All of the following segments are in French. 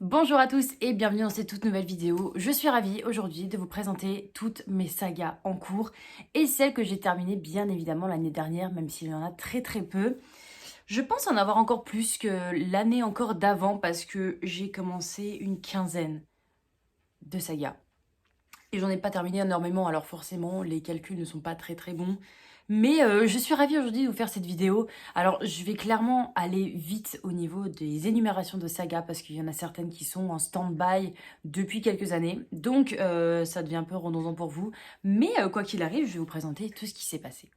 Bonjour à tous et bienvenue dans cette toute nouvelle vidéo. Je suis ravie aujourd'hui de vous présenter toutes mes sagas en cours et celles que j'ai terminées bien évidemment l'année dernière, même s'il y en a très très peu. Je pense en avoir encore plus que l'année encore d'avant parce que j'ai commencé une quinzaine de sagas. Et j'en ai pas terminé énormément, alors forcément les calculs ne sont pas très très bons. Mais je suis ravie aujourd'hui de vous faire cette vidéo. Alors je vais clairement aller vite au niveau des énumérations de sagas parce qu'il y en a certaines qui sont en stand-by depuis quelques années. Donc ça devient un peu redondant pour vous. Mais quoi qu'il arrive, je vais vous présenter tout ce qui s'est passé.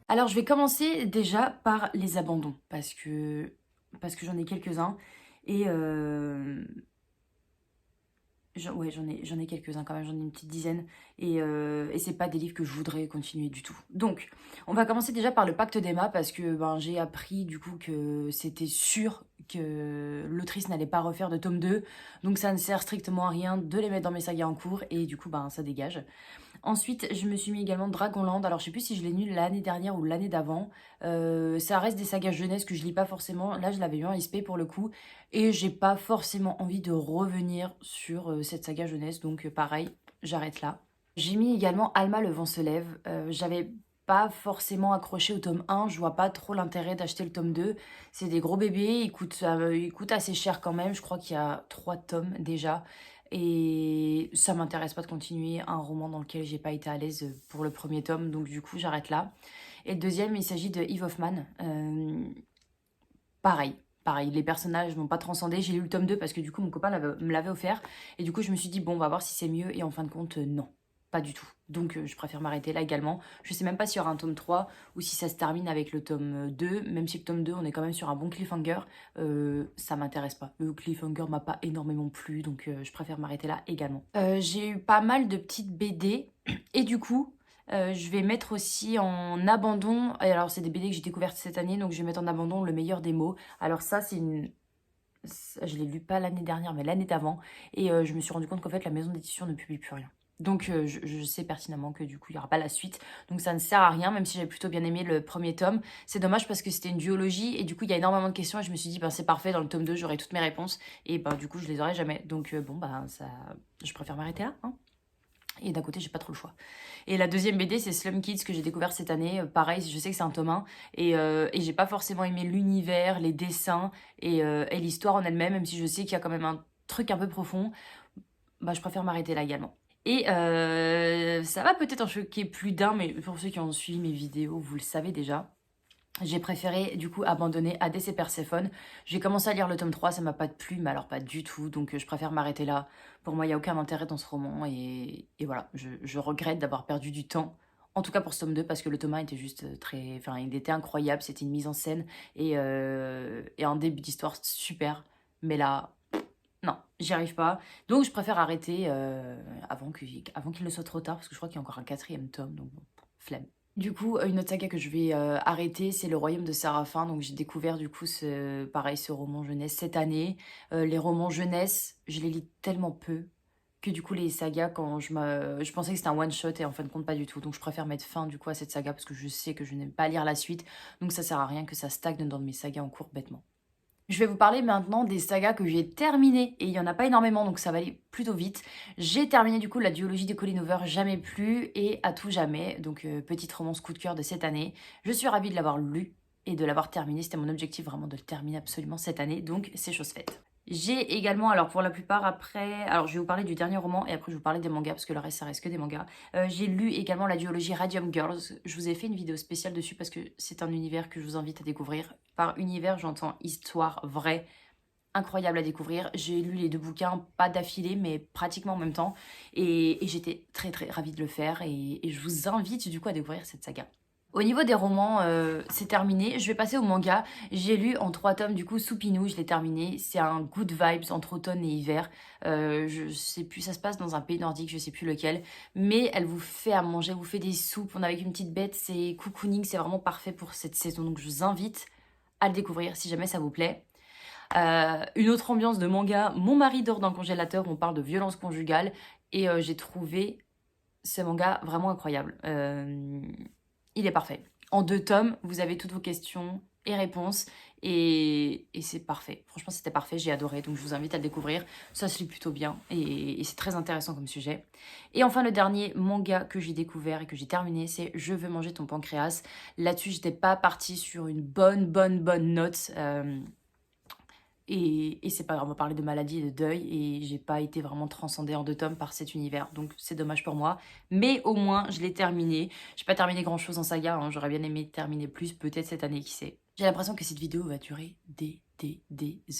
Alors je vais commencer déjà par les abandons parce que j'en ai quelques-uns. Et ouais, j'en ai quelques-uns quand même, j'en ai une petite dizaine. Et c'est pas des livres que je voudrais continuer du tout. Donc, on va commencer déjà par le Pacte d'Emma parce que j'ai appris du coup que c'était sûr que l'autrice n'allait pas refaire de tome 2. Donc ça ne sert strictement à rien de les mettre dans mes sagas en cours et du coup ça dégage. Ensuite, je me suis mis également Dragonland. Alors, je sais plus si je l'ai lu l'année dernière ou l'année d'avant. Ça reste des sagas jeunesse que je lis pas forcément. Là, je l'avais eu en SP pour le coup. Et j'ai pas forcément envie de revenir sur cette saga jeunesse. Donc, pareil, j'arrête là. J'ai mis également Alma, le vent se lève. J'avais pas forcément accroché au tome 1. Je vois pas trop l'intérêt d'acheter le tome 2. C'est des gros bébés. Ils coûtent assez cher quand même. Je crois qu'il y a 3 tomes déjà. Et ça m'intéresse pas de continuer un roman dans lequel j'ai pas été à l'aise pour le premier tome, donc du coup j'arrête là. Et le deuxième, il s'agit de Eve Hoffman. Pareil, les personnages m'ont pas transcendé. J'ai lu le tome 2 parce que du coup mon copain me l'avait offert. Et du coup je me suis dit bon on va voir si c'est mieux. Et en fin de compte non, pas du tout. Donc je préfère m'arrêter là également. Je sais même pas s'il y aura un tome 3 ou si ça se termine avec le tome 2. Même si le tome 2 on est quand même sur un bon cliffhanger. Ça m'intéresse pas. Le cliffhanger m'a pas énormément plu. Donc je préfère m'arrêter là également. J'ai eu pas mal de petites BD. Et du coup je vais mettre aussi en abandon, et alors c'est des BD que j'ai découvertes cette année, donc je vais mettre en abandon Le meilleur des mots. Alors ça, je l'ai lu pas l'année dernière, mais l'année d'avant, et je me suis rendu compte qu'en fait la maison d'édition ne publie plus rien. Donc je sais pertinemment que du coup il n'y aura pas la suite, donc ça ne sert à rien, même si j'avais plutôt bien aimé le premier tome. C'est dommage parce que c'était une duologie, et du coup il y a énormément de questions, et je me suis dit c'est parfait, dans le tome 2 j'aurai toutes mes réponses, et du coup je les aurai jamais. Donc je préfère m'arrêter là, hein. Et d'un côté, j'ai pas trop le choix. Et la deuxième BD, c'est Slum Kids que j'ai découvert cette année. Pareil, je sais que c'est un tome 1. Et j'ai pas forcément aimé l'univers, les dessins et l'histoire en elle-même, même si je sais qu'il y a quand même un truc un peu profond. Je préfère m'arrêter là également. Et ça va peut-être en choquer plus d'un, mais pour ceux qui ont suivi mes vidéos, vous le savez déjà. J'ai préféré du coup abandonner Hadès et Perséphone. J'ai commencé à lire le tome 3, ça m'a pas plu, mais alors pas du tout, donc je préfère m'arrêter là. Pour moi, il n'y a aucun intérêt dans ce roman, et voilà, je regrette d'avoir perdu du temps. En tout cas pour ce tome 2, parce que le tome 1 était juste très... Enfin, il était incroyable, c'était une mise en scène, et un début d'histoire super. Mais là, non, j'y arrive pas. Donc je préfère arrêter avant qu'il ne soit trop tard, parce que je crois qu'il y a encore un quatrième tome, donc bon, flemme. Du coup, une autre saga que je vais arrêter, c'est Le Royaume de Séraphin. Donc j'ai découvert du coup ce roman jeunesse cette année. Les romans jeunesse, je les lis tellement peu que du coup les sagas, je pensais que c'était un one shot et en fin de compte pas du tout. Donc je préfère mettre fin du coup à cette saga parce que je sais que je n'aime pas lire la suite. Donc ça sert à rien que ça stagne dans mes sagas en cours bêtement. Je vais vous parler maintenant des sagas que j'ai terminées, et il n'y en a pas énormément, donc ça va aller plutôt vite. J'ai terminé du coup la duologie de Colleen Hoover, Jamais plus et À tout jamais, donc petite romance coup de cœur de cette année. Je suis ravie de l'avoir lu et de l'avoir terminé, c'était mon objectif vraiment de le terminer absolument cette année, donc c'est chose faite. J'ai également, alors pour la plupart après, alors je vais vous parler du dernier roman et après je vais vous parler des mangas parce que le reste ça reste que des mangas. J'ai lu également la duologie Radium Girls. Je vous ai fait une vidéo spéciale dessus parce que c'est un univers que je vous invite à découvrir. Par univers, j'entends histoire vraie, incroyable à découvrir. J'ai lu les 2 bouquins, pas d'affilée, mais pratiquement en même temps. Et j'étais très très ravie de le faire. Et je vous invite du coup à découvrir cette saga. Au niveau des romans, c'est terminé. Je vais passer au manga. J'ai lu en 3 tomes, du coup, Soupinou, je l'ai terminé. C'est un good vibes entre automne et hiver. Je sais plus, ça se passe dans un pays nordique, je sais plus lequel. Mais elle vous fait à manger, elle vous fait des soupes. On est avec une petite bête, c'est cocooning, c'est vraiment parfait pour cette saison. Donc je vous invite à le découvrir si jamais ça vous plaît. Une autre ambiance de manga, Mon mari dort dans le congélateur, on parle de violence conjugale. Et j'ai trouvé ce manga vraiment incroyable. Il est parfait. En 2 tomes, vous avez toutes vos questions et réponse. Et c'est parfait. Franchement, c'était parfait. J'ai adoré. Donc, je vous invite à le découvrir. Ça se lit plutôt bien. Et c'est très intéressant comme sujet. Et enfin, le dernier manga que j'ai découvert et que j'ai terminé, c'est Je veux manger ton pancréas. Là-dessus, j'étais pas partie sur une bonne note. Et c'est pas grave, on va parler de maladie et de deuil, et j'ai pas été vraiment transcendée en 2 tomes par cet univers, donc c'est dommage pour moi. Mais au moins, je l'ai terminé. J'ai pas terminé grand chose en saga, hein. J'aurais bien aimé terminer plus, peut-être cette année, qui sait. J'ai l'impression que cette vidéo va durer des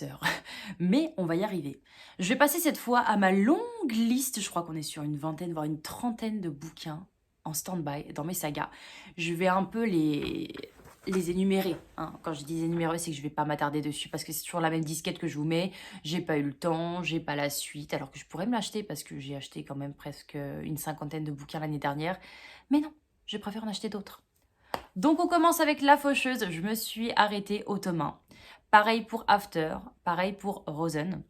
heures. Mais on va y arriver. Je vais passer cette fois à ma longue liste, je crois qu'on est sur une vingtaine, voire une trentaine de bouquins en stand-by dans mes sagas. Je vais un peu les énumérer, hein. Quand je dis énumérer, c'est que je vais pas m'attarder dessus parce que c'est toujours la même disquette que je vous mets. J'ai pas eu le temps, j'ai pas la suite, alors que je pourrais me l'acheter parce que j'ai acheté quand même presque une cinquantaine de bouquins l'année dernière. Mais non, je préfère en acheter d'autres. Donc on commence avec La Faucheuse. Je me suis arrêtée au tome 1. Pareil pour After, pareil pour Rosen.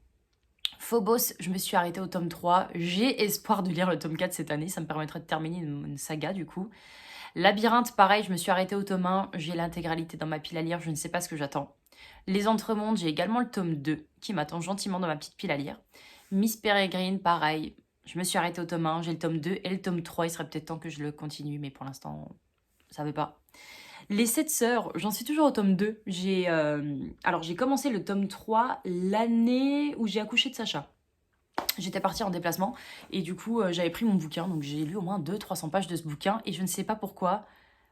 Phobos, je me suis arrêtée au tome 3. J'ai espoir de lire le tome 4 cette année, ça me permettrait de terminer une saga du coup. Labyrinthe, pareil, je me suis arrêtée au tome 1, j'ai l'intégralité dans ma pile à lire, je ne sais pas ce que j'attends. Les Entremondes, j'ai également le tome 2 qui m'attend gentiment dans ma petite pile à lire. Miss Peregrine, pareil, je me suis arrêtée au tome 1, j'ai le tome 2 et le tome 3, il serait peut-être temps que je le continue, mais pour l'instant, ça ne veut pas. Les 7 sœurs, j'en suis toujours au tome 2. Alors j'ai commencé le tome 3 l'année où j'ai accouché de Sacha. J'étais partie en déplacement et du coup j'avais pris mon bouquin, donc j'ai lu au moins 200-300 pages de ce bouquin et je ne sais pas pourquoi.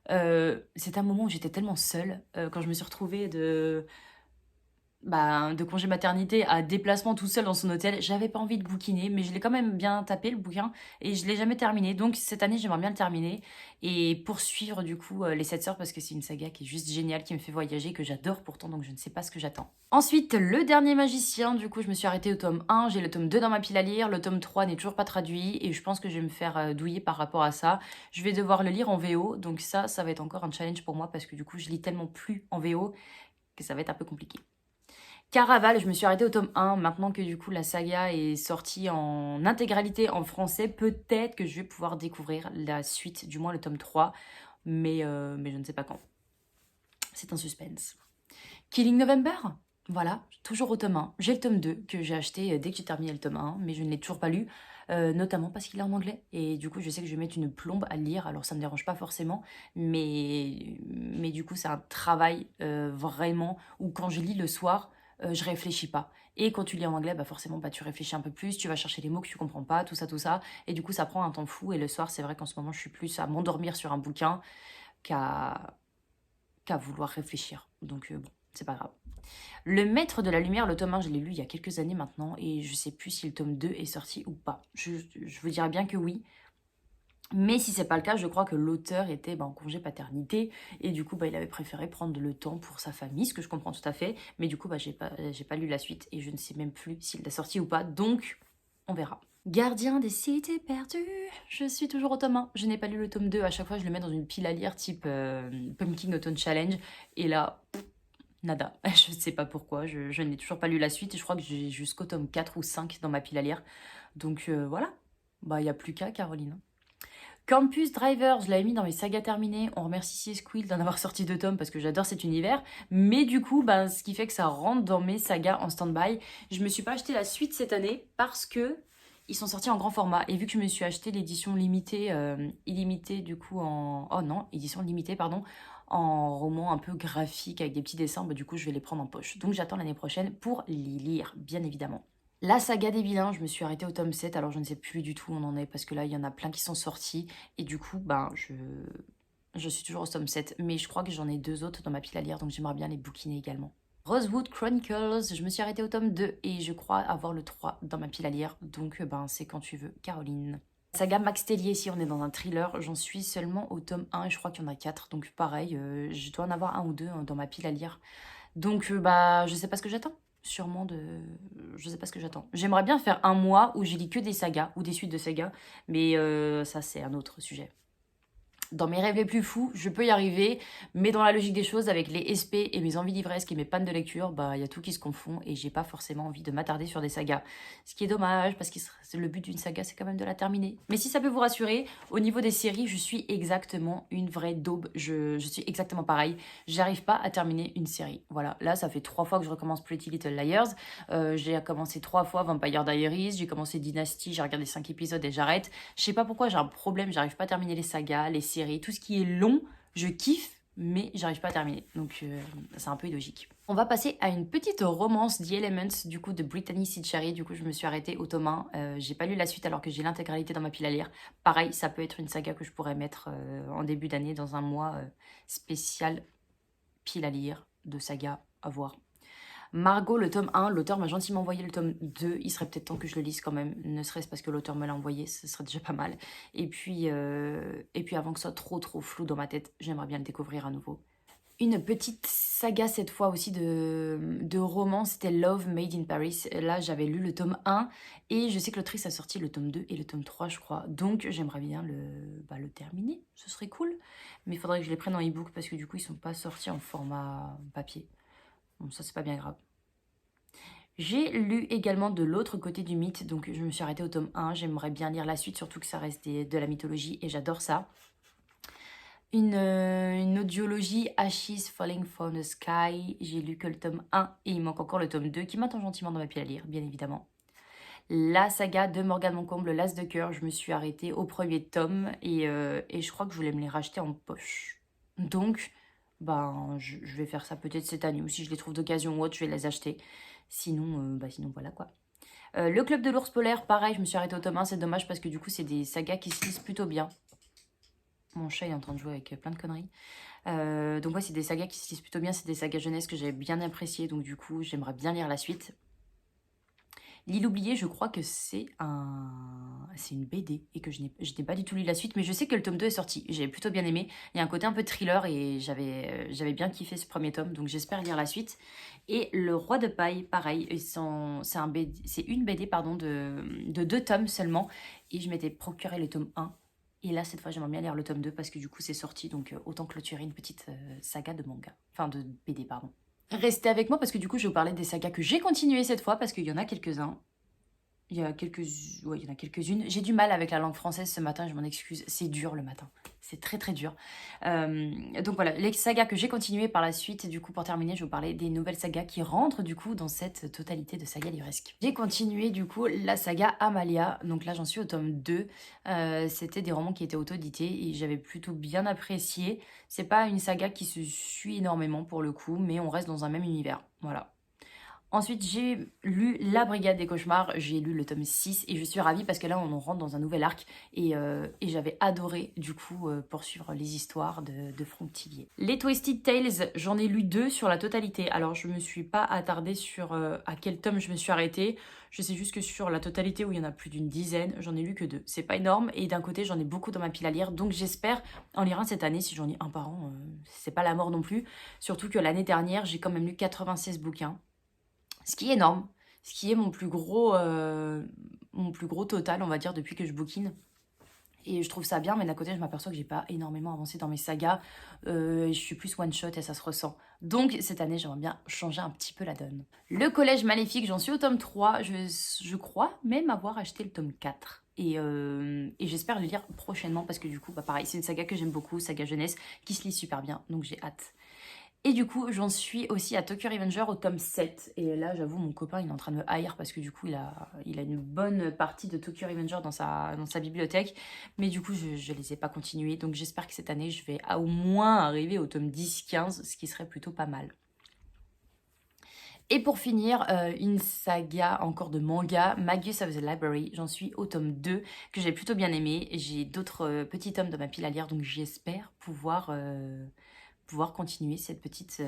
C'est un moment où j'étais tellement seule quand je me suis retrouvée de congé maternité à déplacement tout seul dans son hôtel. J'avais pas envie de bouquiner, mais je l'ai quand même bien tapé le bouquin et je l'ai jamais terminé. Donc cette année, j'aimerais bien le terminer et poursuivre du coup les 7 sœurs parce que c'est une saga qui est juste géniale, qui me fait voyager, que j'adore pourtant, donc je ne sais pas ce que j'attends. Ensuite, Le Dernier Magicien, du coup, je me suis arrêtée au tome 1, j'ai le tome 2 dans ma pile à lire, le tome 3 n'est toujours pas traduit et je pense que je vais me faire douiller par rapport à ça. Je vais devoir le lire en VO, donc ça va être encore un challenge pour moi parce que du coup, je lis tellement plus en VO que ça va être un peu compliqué. Caraval, je me suis arrêtée au tome 1. Maintenant que du coup la saga est sortie en intégralité en français, peut-être que je vais pouvoir découvrir la suite, du moins le tome 3. Mais je ne sais pas quand. C'est un suspense. Killing November, voilà, toujours au tome 1. J'ai le tome 2 que j'ai acheté dès que j'ai terminé le tome 1, mais je ne l'ai toujours pas lu, notamment parce qu'il est en anglais. Et du coup, je sais que je vais mettre une plombe à le lire, alors ça ne me dérange pas forcément, mais du coup, c'est un travail vraiment où quand je lis le soir, je réfléchis pas. Et quand tu lis en anglais, bah forcément, bah, tu réfléchis un peu plus, tu vas chercher les mots que tu comprends pas, tout ça, tout ça. Et du coup, ça prend un temps fou. Et le soir, c'est vrai qu'en ce moment, je suis plus à m'endormir sur un bouquin qu'à vouloir réfléchir. Donc bon, c'est pas grave. Le Maître de la Lumière, le tome 1, je l'ai lu il y a quelques années maintenant et je sais plus si le tome 2 est sorti ou pas. Je vous dirais bien que oui. Mais si c'est pas le cas, je crois que l'auteur était en congé paternité et du coup il avait préféré prendre le temps pour sa famille, ce que je comprends tout à fait. Mais du coup j'ai pas lu la suite et je ne sais même plus s'il l'a sorti ou pas, donc on verra. Gardien des cités perdues, je suis toujours au tome 1. Je n'ai pas lu le tome 2, à chaque fois je le mets dans une pile à lire type Pumpkin Autumn Challenge et là... Nada, je ne sais pas pourquoi, je n'ai toujours pas lu la suite et je crois que j'ai jusqu'au tome 4 ou 5 dans ma pile à lire. Donc voilà, bah il n'y a plus qu'à Caroline. Campus Driver, je l'avais mis dans mes sagas terminées. On remercie Squill d'en avoir sorti 2 tomes parce que j'adore cet univers. Mais du coup, ce qui fait que ça rentre dans mes sagas en stand-by. Je me suis pas acheté la suite cette année parce que ils sont sortis en grand format. Et vu que je me suis acheté l'édition limitée, illimitée du coup en... Oh non, édition limitée, pardon, en roman un peu graphique avec des petits dessins, du coup je vais les prendre en poche. Donc j'attends l'année prochaine pour les lire, bien évidemment. La saga des vilains, je me suis arrêtée au tome 7, alors je ne sais plus du tout où on en est, parce que là, il y en a plein qui sont sortis, et du coup, je suis toujours au tome 7, mais je crois que j'en ai 2 autres dans ma pile à lire, donc j'aimerais bien les bouquiner également. Rosewood Chronicles, je me suis arrêtée au tome 2, et je crois avoir le 3 dans ma pile à lire, donc c'est quand tu veux, Caroline. Saga Max Tellier, si on est dans un thriller, j'en suis seulement au tome 1, et je crois qu'il y en a 4, donc pareil, je dois en avoir 1 ou 2 dans ma pile à lire. Donc je sais pas ce que j'attends. Sûrement de... Je sais pas ce que j'attends. J'aimerais bien faire un mois où je lis que des sagas ou des suites de sagas, mais ça c'est un autre sujet. Dans mes rêves les plus fous, je peux y arriver, mais dans la logique des choses, avec les SP et mes envies d'ivresse et mes pannes de lecture, bah il y a tout qui se confond et j'ai pas forcément envie de m'attarder sur des sagas. Ce qui est dommage parce que le but d'une saga, c'est quand même de la terminer. Mais si ça peut vous rassurer, au niveau des séries, je suis exactement une vraie daube. Je suis exactement pareil. J'arrive pas à terminer une série. Voilà, là ça fait 3 fois que je recommence Pretty Little Liars. J'ai commencé 3 fois Vampire Diaries, j'ai commencé Dynasty, j'ai regardé 5 épisodes et j'arrête. Je sais pas pourquoi, j'ai un problème, j'arrive pas à terminer les sagas, les séries, tout ce qui est long, je kiffe, mais j'arrive pas à terminer. Donc c'est un peu illogique. On va passer à une petite romance, The Elements, du coup de Brittany Sitchari. Du coup, je me suis arrêtée au tome 1. J'ai pas lu la suite alors que j'ai l'intégralité dans ma pile à lire. Pareil, ça peut être une saga que je pourrais mettre en début d'année dans un mois spécial pile à lire de saga à voir. Margot, le tome 1, l'auteur m'a gentiment envoyé le tome 2. Il serait peut-être temps que je le lise quand même, ne serait-ce parce que l'auteur me l'a envoyé, ce serait déjà pas mal. Et puis avant que ce soit trop flou dans ma tête, j'aimerais bien le découvrir à nouveau. Une petite saga cette fois aussi de romans, c'était Love Made in Paris. Là, j'avais lu le tome 1 et je sais que l'autrice a sorti le tome 2 et le tome 3, je crois. Donc, j'aimerais bien le terminer, ce serait cool. Mais il faudrait que je les prenne en e-book parce que du coup, ils sont pas sortis en format papier. Bon, ça, c'est pas bien grave. J'ai lu également de l'autre côté du mythe, donc je me suis arrêtée au tome 1. J'aimerais bien lire la suite, surtout que ça reste de la mythologie et j'adore ça. Une audiologie, Ashes Falling from the Sky. J'ai lu que le tome 1 et il manque encore le tome 2 qui m'attend gentiment dans ma pile à lire, bien évidemment. La saga de Morgane Moncomble, L'As de cœur, je me suis arrêtée au premier tome et je crois que je voulais me les racheter en poche. Donc, je vais faire ça peut-être cette année ou si je les trouve d'occasion ou autre, je vais les acheter. Sinon voilà quoi. Le Club de l'Ours Polaire, pareil, je me suis arrêtée au tome 1, c'est dommage parce que du coup, c'est des sagas qui se lisent plutôt bien. Mon chat est en train de jouer avec plein de conneries. Donc ouais, c'est des sagas qui se lisent plutôt bien, c'est des sagas jeunesse que j'ai bien appréciées, donc du coup, j'aimerais bien lire la suite. L'île oubliée, je crois que c'est une BD et que je n'ai pas du tout lu la suite, mais je sais que le tome 2 est sorti. J'ai plutôt bien aimé. Il y a un côté un peu thriller et j'avais bien kiffé ce premier tome, donc j'espère lire la suite. Et Le Roi de Paille, pareil, c'est une BD pardon, de 2 tomes seulement. Et je m'étais procuré le tome 1. Et là, cette fois, j'aimerais bien lire le tome 2 parce que du coup, c'est sorti, donc autant clôturer une petite saga de manga. Enfin, de BD, pardon. Restez avec moi parce que du coup, je vais vous parler des sagas que j'ai continuées cette fois parce qu'il y en a quelques-uns. Il y en a quelques-unes. J'ai du mal avec la langue française ce matin, je m'en excuse. C'est dur le matin. C'est très dur. Donc voilà, les sagas que j'ai continuées par la suite. Et du coup, pour terminer, je vais vous parler des nouvelles sagas qui rentrent du coup dans cette totalité de sagas livresques. J'ai continué du coup la saga Amalia. Donc là, j'en suis au tome 2. C'était des romans qui étaient auto-édités et j'avais plutôt bien apprécié. C'est pas une saga qui se suit énormément pour le coup, mais on reste dans un même univers. Voilà. Ensuite, j'ai lu La Brigade des Cauchemars, j'ai lu le tome 6 et je suis ravie parce que là, on rentre dans un nouvel arc et j'avais adoré, du coup, poursuivre les histoires de Frontilier. Les Twisted Tales, j'en ai lu 2 sur la totalité. Alors, je me suis pas attardée sur à quel tome je me suis arrêtée. Je sais juste que sur la totalité, où il y en a plus d'une dizaine, j'en ai lu que 2. C'est pas énorme et d'un côté, j'en ai beaucoup dans ma pile à lire. Donc, j'espère en lire un cette année. Si j'en lis un par an, c'est pas la mort non plus. Surtout que l'année dernière, j'ai quand même lu 96 bouquins. Ce qui est énorme, ce qui est mon plus gros total, on va dire, depuis que je bouquine. Et je trouve ça bien, mais d'un côté, je m'aperçois que j'ai pas énormément avancé dans mes sagas. Je suis plus one-shot et ça se ressent. Donc, cette année, j'aimerais bien changer un petit peu la donne. Le Collège Maléfique, j'en suis au tome 3. Je crois même avoir acheté le tome 4. Et j'espère le lire prochainement parce que du coup, pareil, c'est une saga que j'aime beaucoup, saga jeunesse, qui se lit super bien. Donc, j'ai hâte. Et du coup, j'en suis aussi à Tokyo Revenger au tome 7. Et là, j'avoue, mon copain, il est en train de me haïr parce que du coup, il a une bonne partie de Tokyo Revenger dans sa bibliothèque. Mais du coup, je ne les ai pas continués. Donc, j'espère que cette année, je vais au moins arriver au tome 10-15, ce qui serait plutôt pas mal. Et pour finir, une saga encore de manga, Magus of the Library. J'en suis au tome 2, que j'ai plutôt bien aimé. J'ai d'autres petits tomes dans ma pile à lire, donc j'espère pouvoir continuer cette petite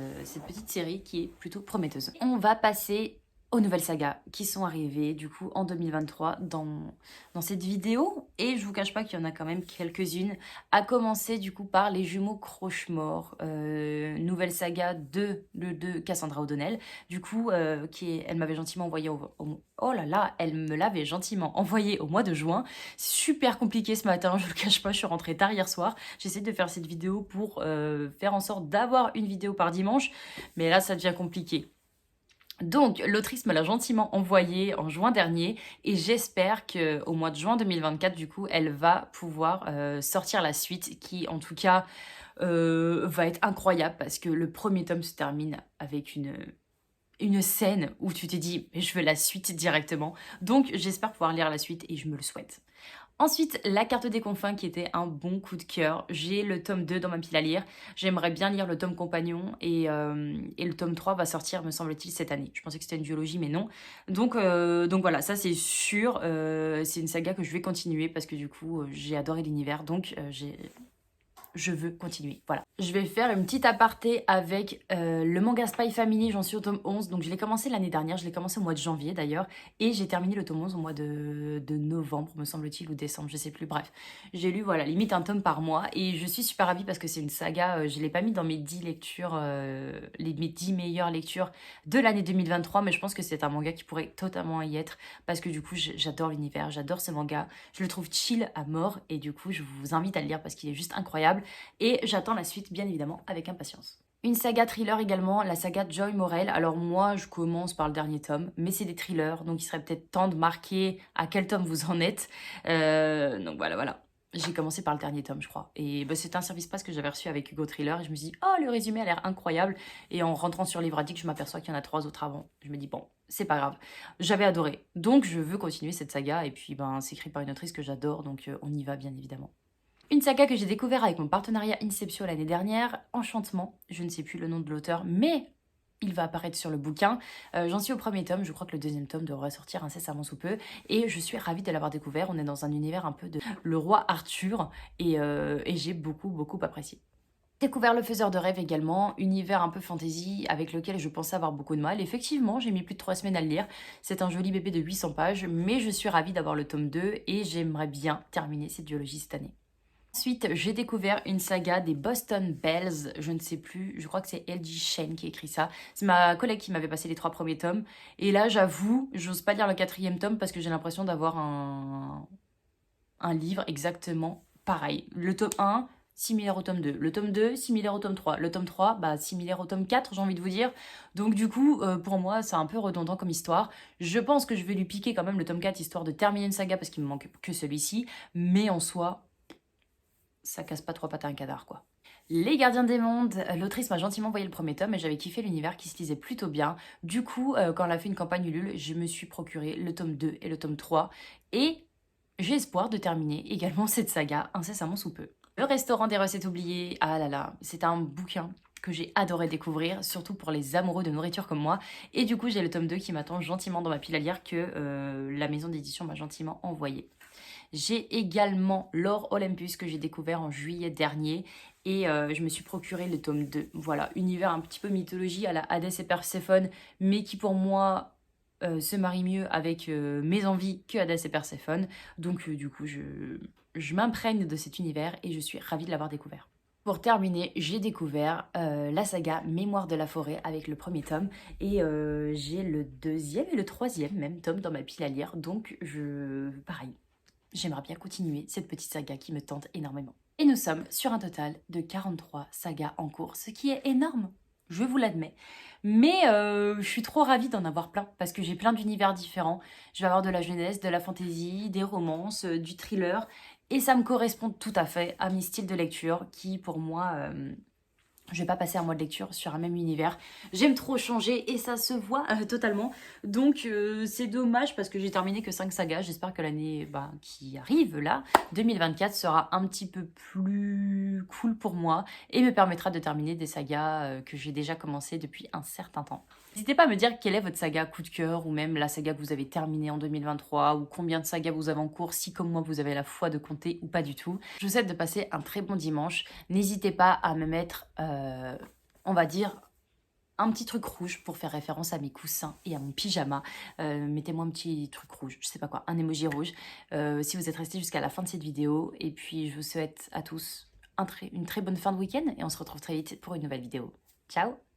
série qui est plutôt prometteuse. On va passer aux nouvelles sagas qui sont arrivées du coup en 2023 dans cette vidéo. Et je vous cache pas qu'il y en a quand même quelques-unes. À commencer du coup par les jumeaux Croche-Mort, nouvelle saga de Cassandra O'Donnell. Du coup, elle m'avait gentiment envoyé oh là là, elle me l'avait gentiment envoyé au mois de juin. Super compliqué ce matin, je le cache pas, je suis rentrée tard hier soir. J'essaie de faire cette vidéo pour faire en sorte d'avoir une vidéo par dimanche. Mais là, ça devient compliqué. Donc, l'autrice me l'a gentiment envoyé en juin dernier et j'espère qu'au mois de juin 2024, du coup, elle va pouvoir sortir la suite qui, en tout cas, va être incroyable parce que le premier tome se termine avec une scène où tu t'es dit mais je veux la suite directement. Donc, j'espère pouvoir lire la suite et je me le souhaite. Ensuite, La carte des confins qui était un bon coup de cœur. J'ai le tome 2 dans ma pile à lire. J'aimerais bien lire le tome compagnon et le tome 3 va sortir, me semble-t-il, cette année. Je pensais que c'était une duologie, mais non. Donc voilà, ça c'est sûr. C'est une saga que je vais continuer parce que du coup, j'ai adoré l'univers. Donc je veux continuer. Voilà. Je vais faire une petite aparté avec le manga Spy Family, j'en suis au tome 11. Donc je l'ai commencé l'année dernière, je l'ai commencé au mois de janvier d'ailleurs. Et j'ai terminé le tome 11 au mois de novembre, me semble-t-il, ou décembre, je sais plus. Bref, j'ai lu, voilà, limite un tome par mois. Et je suis super ravie parce que c'est une saga, je ne l'ai pas mis dans mes 10 lectures, mes 10 meilleures lectures de l'année 2023. Mais je pense que c'est un manga qui pourrait totalement y être. Parce que du coup, j'adore l'univers, j'adore ce manga. Je le trouve chill à mort. Et du coup, je vous invite à le lire parce qu'il est juste incroyable. Et j'attends la suite, bien évidemment, avec impatience. Une saga thriller également, la saga Joy Morel. Alors moi, je commence par le dernier tome, mais c'est des thrillers, donc il serait peut-être temps de marquer à quel tome vous en êtes. Donc voilà. J'ai commencé par le dernier tome, je crois. Et bah, c'est un service pass que j'avais reçu avec Hugo Thriller. Et je me suis dit, oh, le résumé a l'air incroyable. Et en rentrant sur Livre Addict, je m'aperçois qu'il y en a 3 autres avant. Je me dis, bon, c'est pas grave. J'avais adoré. Donc je veux continuer cette saga. Et puis, ben, c'est écrit par une autrice que j'adore, donc on y va, bien évidemment. Une saga que j'ai découvert avec mon partenariat Inception l'année dernière, Enchantement, je ne sais plus le nom de l'auteur, mais il va apparaître sur le bouquin. J'en suis au premier tome, je crois que le deuxième tome devrait sortir incessamment sous peu, et je suis ravie de l'avoir découvert. On est dans un univers un peu de le roi Arthur, et j'ai beaucoup apprécié. Découvert Le Faiseur de Rêves également, univers un peu fantasy avec lequel je pensais avoir beaucoup de mal. Effectivement, j'ai mis plus de 3 semaines à le lire. C'est un joli bébé de 800 pages, mais je suis ravie d'avoir le tome 2 et j'aimerais bien terminer cette duologie cette année. Ensuite, j'ai découvert une saga des Boston Bells, je ne sais plus, je crois que c'est L.J. Shane qui écrit ça. C'est ma collègue qui m'avait passé les 3 premiers tomes. Et là, j'avoue, j'ose pas lire le 4e tome parce que j'ai l'impression d'avoir un livre exactement pareil. Le tome 1, similaire au tome 2. Le tome 2, similaire au tome 3. Le tome 3, bah, similaire au tome 4, j'ai envie de vous dire. Donc du coup, pour moi, c'est un peu redondant comme histoire. Je pense que je vais lui piquer quand même le tome 4, histoire de terminer une saga, parce qu'il me manque que celui-ci. Mais en soi, ça casse pas 3 pattes à un cadavre, quoi. Les Gardiens des Mondes, l'autrice m'a gentiment envoyé le premier tome et j'avais kiffé l'univers qui se lisait plutôt bien. Du coup, quand elle a fait une campagne Ulule, je me suis procuré le tome 2 et le tome 3. Et j'ai espoir de terminer également cette saga incessamment sous peu. Le restaurant des recettes oubliées, ah là là, c'est un bouquin que j'ai adoré découvrir, surtout pour les amoureux de nourriture comme moi. Et du coup, j'ai le tome 2 qui m'attend gentiment dans ma pile à lire que la maison d'édition m'a gentiment envoyé. J'ai également L'Or Olympus que j'ai découvert en juillet dernier et je me suis procuré le tome 2. Voilà, univers un petit peu mythologie à la Hadès et Perséphone, mais qui pour moi se marie mieux avec mes envies que Hadès et Perséphone. Donc du coup, je m'imprègne de cet univers et je suis ravie de l'avoir découvert. Pour terminer, j'ai découvert la saga Mémoire de la forêt avec le premier tome et j'ai le 2e et le 3e même tome dans ma pile à lire. Donc pareil, j'aimerais bien continuer cette petite saga qui me tente énormément. Et nous sommes sur un total de 43 sagas en cours, ce qui est énorme, je vous l'admets. Mais je suis trop ravie d'en avoir plein, parce que j'ai plein d'univers différents. Je vais avoir de la jeunesse, de la fantasy, des romances, du thriller, et ça me correspond tout à fait à mes styles de lecture qui, pour moi, je vais pas passer un mois de lecture sur un même univers. J'aime trop changer et ça se voit totalement. Donc c'est dommage parce que j'ai terminé que 5 sagas. J'espère que l'année qui arrive là, 2024, sera un petit peu plus cool pour moi et me permettra de terminer des sagas que j'ai déjà commencé depuis un certain temps. N'hésitez pas à me dire quelle est votre saga coup de cœur ou même la saga que vous avez terminée en 2023 ou combien de sagas vous avez en cours, si comme moi vous avez la foi de compter ou pas du tout. Je vous souhaite de passer un très bon dimanche. N'hésitez pas à me mettre, on va dire, un petit truc rouge pour faire référence à mes coussins et à mon pyjama. Mettez-moi un petit truc rouge, je sais pas quoi, un emoji rouge. Si vous êtes resté jusqu'à la fin de cette vidéo. Et puis je vous souhaite à tous une très bonne fin de week-end et on se retrouve très vite pour une nouvelle vidéo. Ciao!